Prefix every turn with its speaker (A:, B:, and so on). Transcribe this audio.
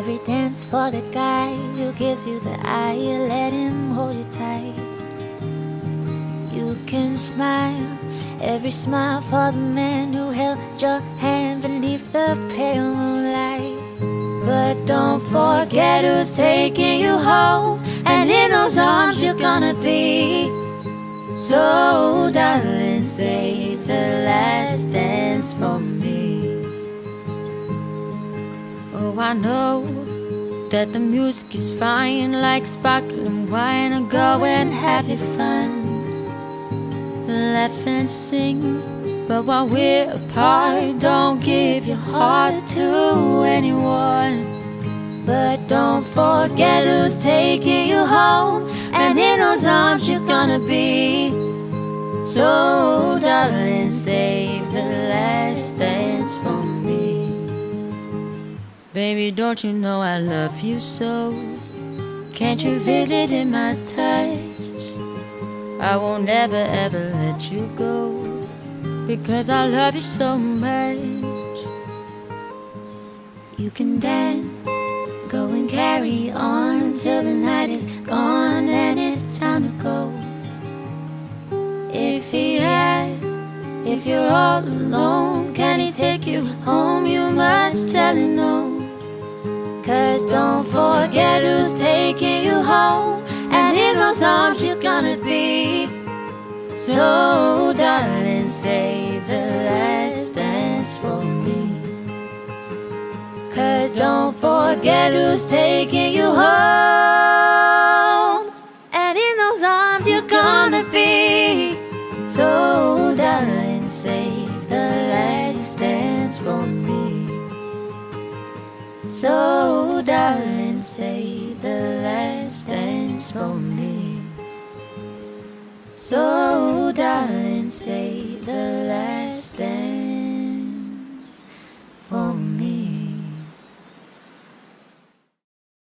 A: Every dance for the guy who gives you the eye, you let him hold you tight. You can smile, every smile for the man who held your hand beneath the pale moonlight. But don't forget who's taking you home, and in those arms you're gonna be. So darling, save the last dance for me. Oh, I know that the music is fine, like sparkling wine. Go and have your fun, laugh and sing. But while we're apart, don't give your heart to anyone. But don't forget who's taking you home, and in those arms you're gonna be. So darling, save the last dance for me. Baby, don't you know I love you so? Can't you feel it in my touch? I won't ever ever let you go, because I love you so much. You can dance, go and carry on till the night is gone and it's time to go. If he asks if you're all alone, can he take you home? You must tell him no. 'Cause don't forget who's taking you home, and in those arms you're gonna be. So darling, save the last dance for me. 'Cause don't forget who's taking you home, and in those arms you're gonna be. So darling, save the last dance for me. So darling, save the last dance for me. So darling,